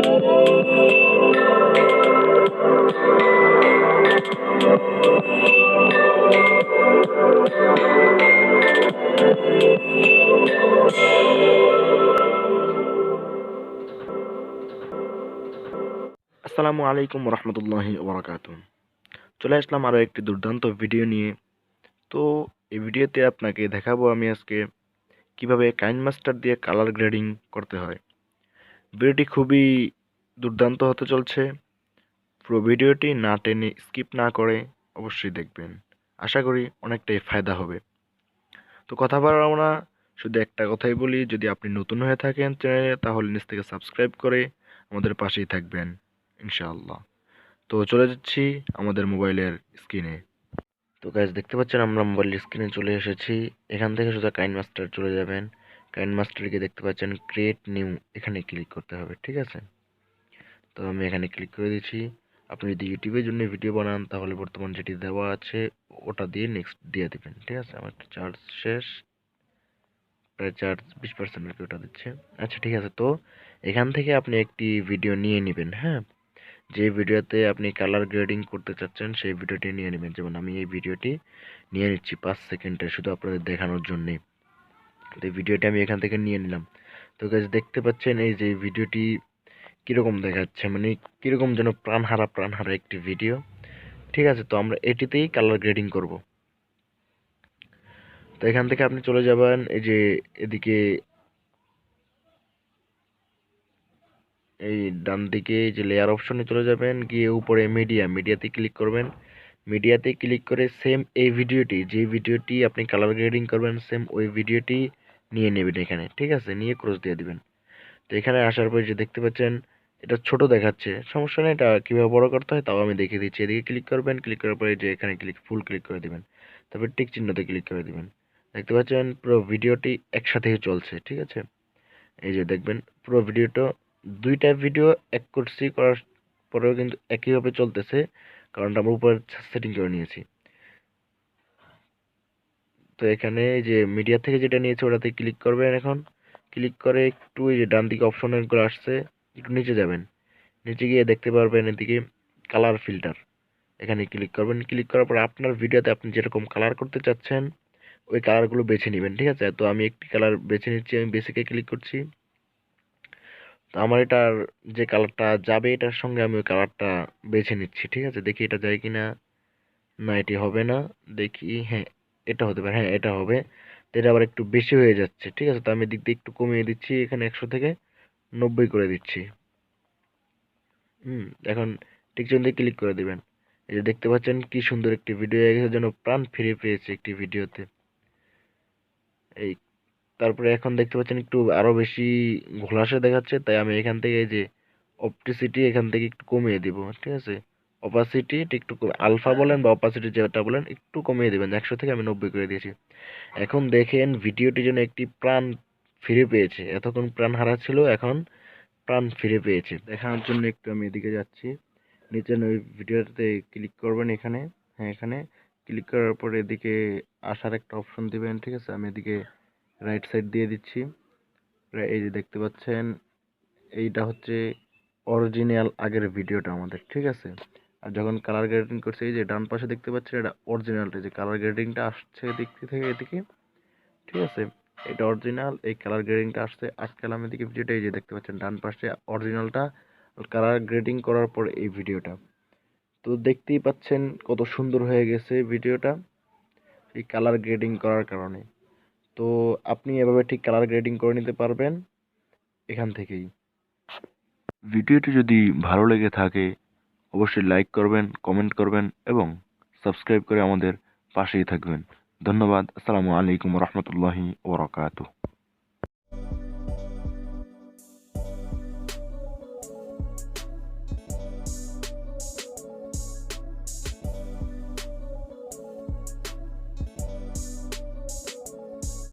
আসসালামু আলাইকুম রহমতুল্লাহি ওবরাকাতুহ। চলে আসলাম আরও একটি দুর্দান্ত ভিডিও নিয়ে। তো এই ভিডিওতে আপনাকে দেখাবো আমি আজকে কিভাবে কাইনমাস্টার দিয়ে কালার গ্রেডিং করতে হয়। ভিডিওটি খুবই দুর্দান্ত হতে চলছে। পুরো ভিডিওটি না টেনে স্কিপ না করে অবশ্যই দেখবেন। আশা করি অনেকটাই ফায়দা হবে। তো কথা বাড়াবো না, শুধু একটা কথাই বলি, যদি আপনি নতুন হয়ে থাকেন চ্যানেলে তাহলে নিচ থেকে সাবস্ক্রাইব করে আমাদের পাশেই থাকবেন ইনশাআল্লাহ। তো চলে যাচ্ছি আমাদের মোবাইলের স্ক্রিনে। তো গাইজ দেখতে পাচ্ছেন আমরা মোবাইলের স্ক্রিনে চলে এসেছি। এখান থেকে সোজা কাইনমাস্টার চলে যাবেন। কাইনমাস্টারে গিয়ে দেখতে পাচ্ছেন ক্রিয়েট নিউ, এখানে ক্লিক করতে হবে, ঠিক আছে? তো আমি এখানে ক্লিক করে দিচ্ছি। আপনি যদি ইউটিউবের জন্য ভিডিও বানান তাহলে বর্তমান যেটি দেওয়া আছে ওটা দিয়ে নেক্সট দিয়ে দিবেন, ঠিক আছে? আমার চার্জ শেষ, প্রায় চার্জ 20% আর কি ওটা দিচ্ছে। আচ্ছা ঠিক আছে। তো এখান থেকে আপনি একটি ভিডিও নিয়ে নেবেন, হ্যাঁ? যে ভিডিওতে আপনি কালার গ্রেডিং করতে চাচ্ছেন সেই ভিডিওটি নিয়ে নেবেন। যেমন আমি এই ভিডিওটি নিয়ে নিচ্ছি 5 সেকেন্ডের, শুধু আপনাদের দেখানোর জন্যে। তো এই ভিডিওটি আমি এখান থেকে নিয়ে নিলাম। তো গাইস দেখতে পাচ্ছেন এই যে ভিডিওটি কীরকম দেখাচ্ছে, মানে কীরকম যেন প্রাণহারা প্রাণহারা একটি ভিডিও, ঠিক আছে? তো আমরা এটিতেই কালার গ্রেডিং করব। তো এখান থেকে আপনি চলে যাবেন এই যে এদিকে, এই ডান দিকে যে লেয়ার অপশনে চলে যাবেন, গিয়ে উপরে মিডিয়াতে ক্লিক করবেন। মিডিয়াতে ক্লিক করে সেম এই ভিডিওটি, যে ভিডিওটি আপনি কালার গ্রেডিং করবেন সেম ওই ভিডিওটি নিয়ে নেবেন এখানে, ঠিক আছে? নিয়ে ক্রস দিয়ে দিবেন। তো এখানে আসার পর যে দেখতে পাচ্ছেন এটা ছোট দেখাচ্ছে, সমস্যা নেই, এটা কীভাবে বড় করতে হয় তাও আমি দেখিয়ে দিচ্ছি। এদিকে ক্লিক করবেন, ক্লিক করার পরে যে এখানে ফুল ক্লিক করে দিবেন, তারপর টিক চিহ্নতে ক্লিক করে দিবেন। দেখতে পাচ্ছেন পুরো ভিডিওটি একসাথেই চলছে, ঠিক আছে? এই যে দেখবেন পুরো ভিডিওটা, দুইটা ভিডিও এক করছি, করার পরেও কিন্তু একইভাবে চলতেছে, কারণ আমরা উপরে সেটিং করে নিয়েছি। তো এখানে যে মিডিয়া থেকে যেটা নিয়েছে ওটাতে ক্লিক করবেন। এখন ক্লিক করে একটু এই যে ডান দিকে অপশনগুলো আসছে, একটু নিচে যাবেন। নিচে গিয়ে দেখতে পারবেন এদিকে কালার ফিল্টার, এখানে ক্লিক করবেন। ক্লিক করার পর আপনার ভিডিওতে আপনি যেরকম কালার করতে চাচ্ছেন ওই কালারগুলো বেছে নেবেন, ঠিক আছে? তো আমি একটি কালার বেছে নিচ্ছি, আমি বেসিকে ক্লিক করছি। তো আমার এটার যে কালারটা যাবে এটার সঙ্গে আমি ওই কালারটা বেছে নিচ্ছি, ঠিক আছে? দেখি এটা যায় কি না। না, এটি হবে না। দেখি, হ্যাঁ এটা হতে পারে, হ্যাঁ এটা হবে। তো এটা আবার একটু বেশি হয়ে যাচ্ছে, ঠিক আছে? তো আমি দিক দিয়ে একটু কমিয়ে দিচ্ছি, এখানে 100 থেকে 90 করে দিচ্ছি। এখন ঠিক চিহ্নে ক্লিক করে দিবেন। এই যে দেখতে পাচ্ছেন কি সুন্দর একটি ভিডিও হয়ে গেছে, যেন প্রাণ ফিরে পেয়েছে একটি ভিডিওতে। এই তারপরে এখন দেখতে পাচ্ছেন একটু আরো বেশি ঘোলাসে দেখাচ্ছে, তাই আমি এখান থেকে এই যে অপটিসিটি এখান থেকে একটু কমিয়ে দিব, ঠিক আছে? অপাসিটি একটু আলফা বলেন বা অপাসিটি যেটা বলেন একটু কমিয়ে দিবেন। 100 থেকে আমি 90 করে দিয়েছি। এখন দেখেন ভিডিওটি যেন একটি প্রাণ ফিরে পেয়েছে। এতক্ষণ প্রাণ হারা ছিল, এখন প্রাণ ফিরে পেয়েছে। দেখানোর জন্য একটু আমি এদিকে যাচ্ছি। নিচে ওই ভিডিওতে ক্লিক করবেন এখানে, হ্যাঁ এখানে ক্লিক করার পরে এদিকে আসার একটা অপশন দিবেন, ঠিক আছে? আমি এদিকে রাইট সাইড দিয়ে দিচ্ছি। এই যে দেখতে পাচ্ছেন এইটা হচ্ছে অরিজিনাল আগের ভিডিওটা আমাদের, ঠিক আছে? আর যখন কালার গ্রেডিং করছে এই যে ডান পাশে দেখতে পাচ্ছেন এটা অরিজিনালটা, যে কালার গ্রেডিংটা আসছে এদিক থেকে এদিকে, ঠিক আছে? এটা অরিজিনাল, এই কালার গ্রেডিংটা আসছে আজকাল আমি এদিকে ভিডিওটা, এই যে দেখতে পাচ্ছেন ডান পাশে অরিজিনালটা, কালার গ্রেডিং করার পর এই ভিডিওটা। তো দেখতেই পাচ্ছেন কত সুন্দর হয়ে গেছে ভিডিওটা এই কালার গ্রেডিং করার কারণে। তো আপনি এভাবে ঠিক কালার গ্রেডিং করে নিতে পারবেন এখান থেকেই। ভিডিওটি যদি ভালো লেগে থাকে অবশ্যই লাইক করবেন, কমেন্ট করবেন এবং সাবস্ক্রাইব করে আমাদের পাশেই থাকবেন। ধন্যবাদ। আসসালামু আলাইকুম রহমতুল্লাহি ওবরাকাতুহ।